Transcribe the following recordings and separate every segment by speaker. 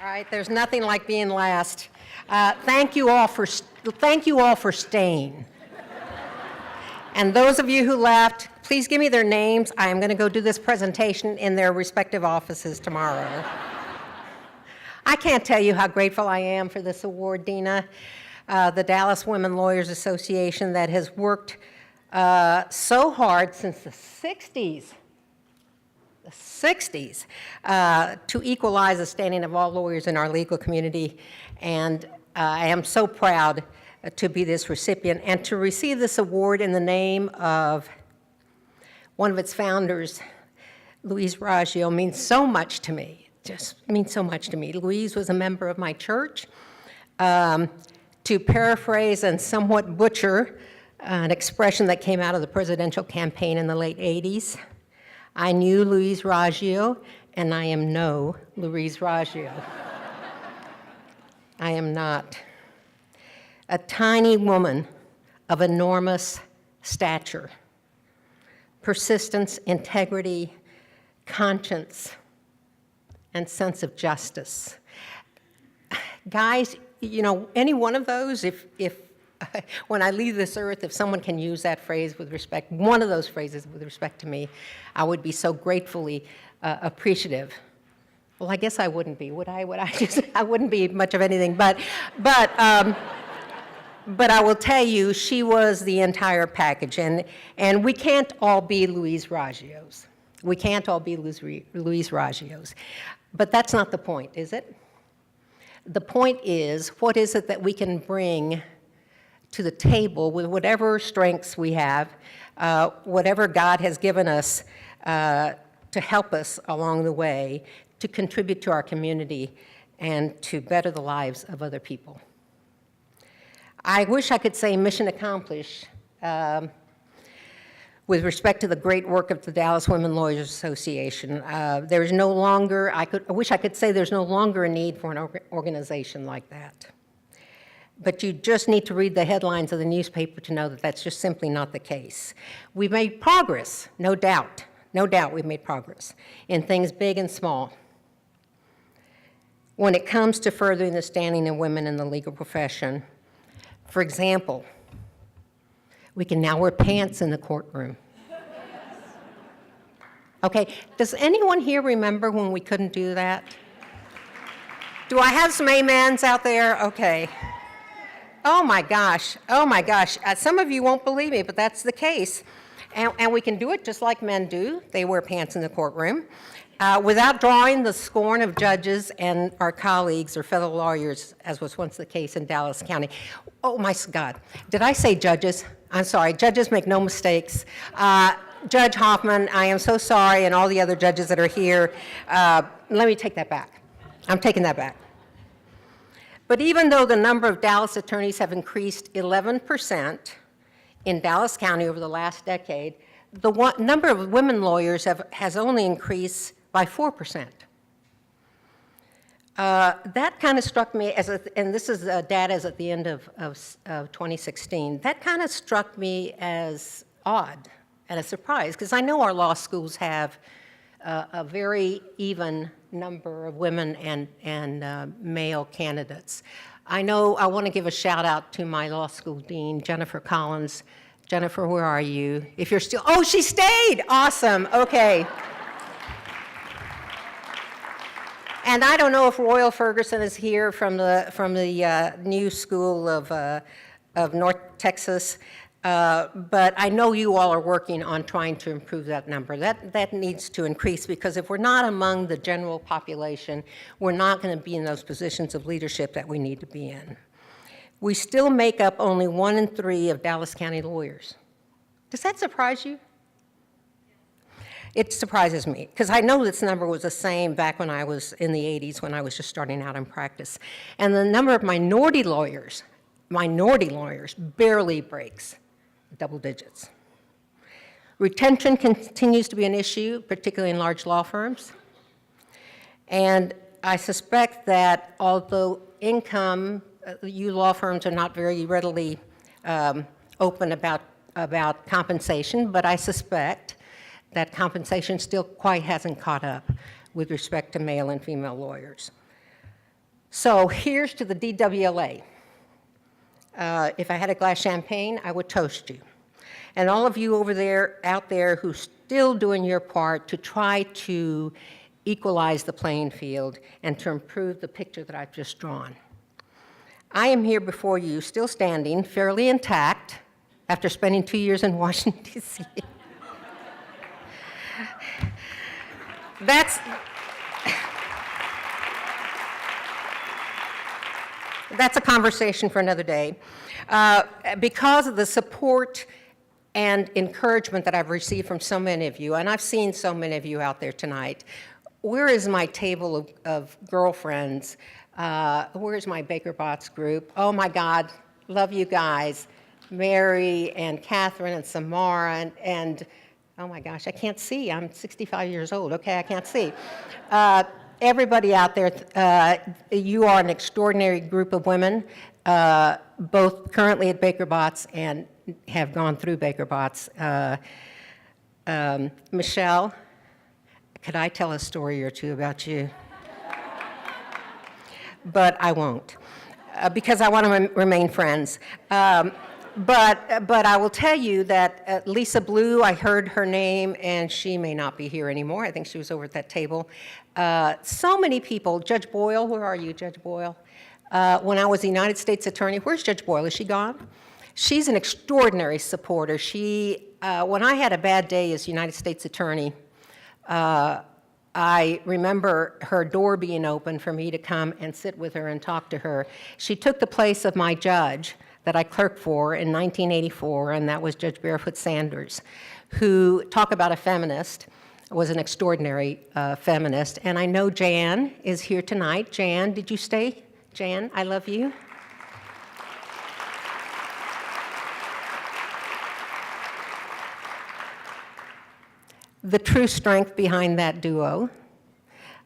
Speaker 1: All right, there's nothing like being last. Thank you all for staying. And those of you who left, please give me their names. I am going to go do this presentation in their respective offices tomorrow. I can't tell you how grateful I am for this award, Dina. The Dallas Women Lawyers Association that has worked so hard since the 60s to equalize the standing of all lawyers in our legal community. And I am so proud to be this recipient and to receive this award in the name of one of its founders, Louise Raggio, means so much to me. Just means so much to me. Louise was a member of my church. To paraphrase and somewhat butcher an expression that came out of the presidential campaign in the late 80s, I knew Louise Raggio, and I am no Louise Raggio. I am not. A tiny woman of enormous stature, persistence, integrity, conscience, and sense of justice. Guys, you know, any one of those, if when I leave this earth, if someone can use that phrase with respect, one of those phrases with respect to me, I would be so gratefully appreciative. Well, I guess I wouldn't be, would I? I wouldn't be much of anything, but I will tell you, she was the entire package, and we can't all be Louise Raggios. We can't all be Louise Raggios. But that's not the point, is it? The point is, what is it that we can bring to the table with whatever strengths we have, whatever God has given us to help us along the way, to contribute to our community and to better the lives of other people. I wish I could say mission accomplished with respect to the great work of the Dallas Women Lawyers Association. There's no longer, I wish I could say there's no longer a need for an organization like that. But you just need to read the headlines of the newspaper to know that that's just simply not the case. We've made progress, no doubt. No doubt we've made progress in things big and small. When it comes to furthering the standing of women in the legal profession, for example, we can now wear pants in the courtroom. Okay, does anyone here remember when we couldn't do that? Do I have some amens out there? Okay. Oh my gosh, oh my gosh. Some of you won't believe me, but that's the case. And we can do it just like men do. They wear pants in the courtroom without drawing the scorn of judges and our colleagues or fellow lawyers, as was once the case in Dallas County. Oh my God, did I say judges? I'm sorry, judges make no mistakes. Judge Hoffman, I am so sorry, and all the other judges that are here. Let me take that back. I'm taking that back. But even though the number of Dallas attorneys have increased 11% in Dallas County over the last decade, the number of women lawyers has only increased by 4%. That kind of struck me and this is data as at the end of 2016, that kind of struck me as odd and a surprise, because I know our law schools have a very even number of women and male candidates. I want to give a shout out to my law school dean, Jennifer Collins. Jennifer, where are you? If you're still, oh, she stayed, awesome, okay. And I don't know if Royal Ferguson is here from the new school of North Texas, but I know you all are working on trying to improve that number. That needs to increase, because if we're not among the general population, we're not going to be in those positions of leadership that we need to be in. We still make up only 1 in 3 of Dallas County lawyers. Does that surprise you? It surprises me, because I know this number was the same back when I was in the 80s, when I was just starting out in practice. And the number of minority lawyers barely breaks double digits. Retention continues to be an issue, particularly in large law firms. And I suspect that although income, you law firms are not very readily open about compensation, but I suspect that compensation still quite hasn't caught up with respect to male and female lawyers. So here's to the DWLA. If I had a glass of champagne, I would toast you. And all of you out there who's still doing your part to try to equalize the playing field and to improve the picture that I've just drawn. I am here before you, still standing, fairly intact, after spending 2 years in Washington, D.C. That's a conversation for another day. Because of the support and encouragement that I've received from so many of you, and I've seen so many of you out there tonight, where is my table of girlfriends? Where's my Baker Botts group? Oh my God, love you guys. Mary and Catherine and Samara and oh my gosh, I can't see. I'm 65 years old. Okay, I can't see. Everybody out there, you are an extraordinary group of women, both currently at Baker Botts and have gone through Baker Botts. Michelle, could I tell a story or two about you? But I won't, because I want to remain friends. But I will tell you that Lisa Blue, I heard her name, and she may not be here anymore. I think she was over at that table. So many people. Judge Boyle, where are you, Judge Boyle? When I was the United States Attorney, where's Judge Boyle? Is she gone? She's an extraordinary supporter. When I had a bad day as United States Attorney, I remember her door being open for me to come and sit with her and talk to her. She took the place of my judge that I clerked for in 1984, and that was Judge Barefoot Sanders, who, talk about a feminist, was an extraordinary feminist. And I know Jan is here tonight. Jan, did you stay? Jan, I love you. The true strength behind that duo.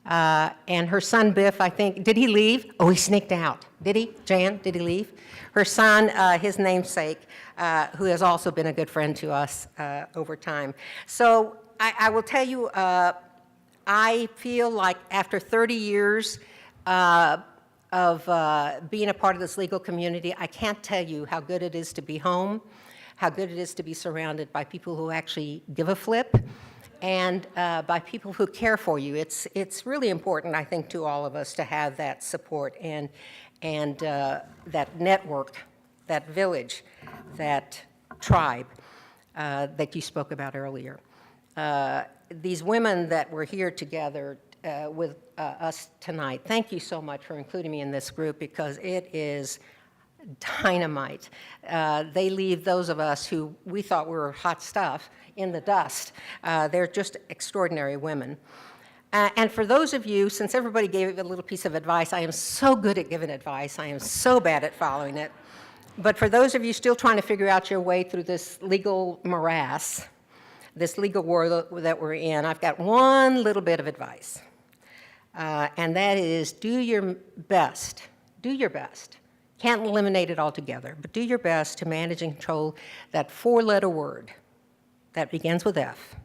Speaker 1: And her son Biff, I think, did he leave? Oh, he sneaked out. Did he? Jan, did he leave? Her son, his namesake, who has also been a good friend to us over time. So I will tell you, I feel like after 30 years of being a part of this legal community, I can't tell you how good it is to be home, how good it is to be surrounded by people who actually give a flip, and by people who care for you. It's really important, I think, to all of us to have that support and that network, that village, that tribe that you spoke about earlier. These women that were here together with us tonight, thank you so much for including me in this group, because it is dynamite. They leave those of us who we thought were hot stuff in the dust. They're just extraordinary women. And for those of you, since everybody gave a little piece of advice, I am so good at giving advice. I am so bad at following it. But for those of you still trying to figure out your way through this legal morass, this legal war that we're in, I've got one little bit of advice. And that is do your best. Do your best. Can't eliminate it altogether, but do your best to manage and control that four-letter word that begins with F,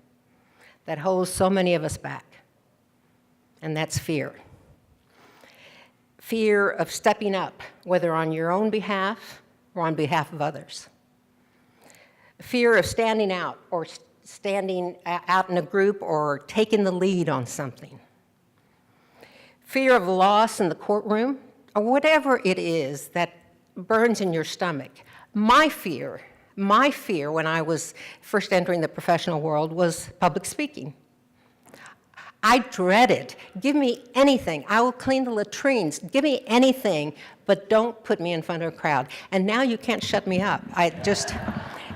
Speaker 1: that holds so many of us back, and that's fear. Fear of stepping up, whether on your own behalf or on behalf of others. Fear of standing out or standing out in a group or taking the lead on something. Fear of loss in the courtroom, or whatever it is that burns in your stomach. My fear when I was first entering the professional world was public speaking. I dreaded, give me anything. I will clean the latrines, give me anything, but don't put me in front of a crowd. And now you can't shut me up.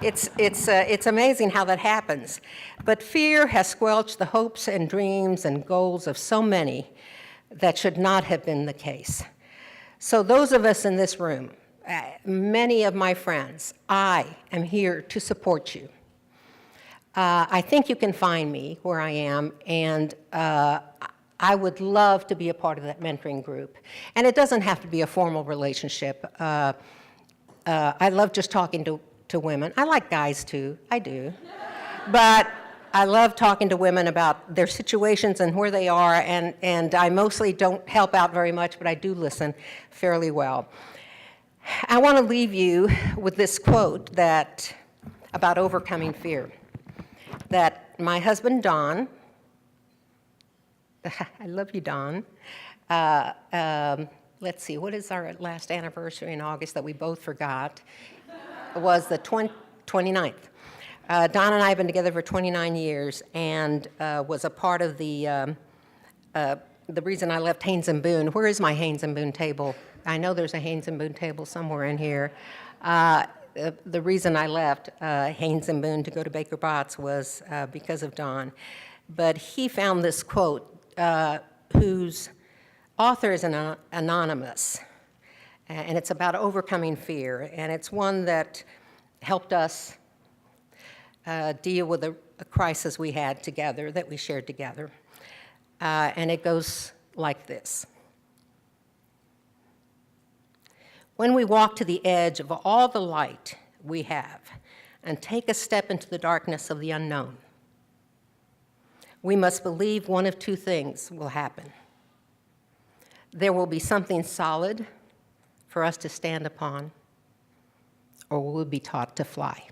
Speaker 1: It's amazing how that happens. But fear has squelched the hopes and dreams and goals of so many that should not have been the case. So those of us in this room, many of my friends, I am here to support you. I think you can find me where I am, and I would love to be a part of that mentoring group. And it doesn't have to be a formal relationship. I love just talking to women. I like guys too, I do. But I love talking to women about their situations and where they are, and I mostly don't help out very much, but I do listen fairly well. I want to leave you with this quote about overcoming fear, that my husband, Don, I love you, Don. Let's see, what is our last anniversary in August that we both forgot? It was the 29th. Don and I have been together for 29 years and was a part of the reason I left Haynes and Boone. Where is my Haynes and Boone table? I know there's a Haynes and Boone table somewhere in here. The reason I left Haynes and Boone to go to Baker Botts was because of Don. But he found this quote, whose author is anonymous, and it's about overcoming fear, and it's one that helped us deal with a crisis we had together, that we shared together. And it goes like this. When we walk to the edge of all the light we have and take a step into the darkness of the unknown, we must believe one of two things will happen. There will be something solid for us to stand upon, or we'll be taught to fly.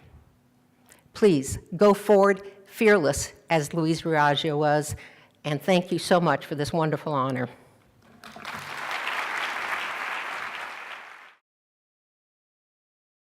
Speaker 1: Please go forward fearless as Louise B Raggio was, and thank you so much for this wonderful honor.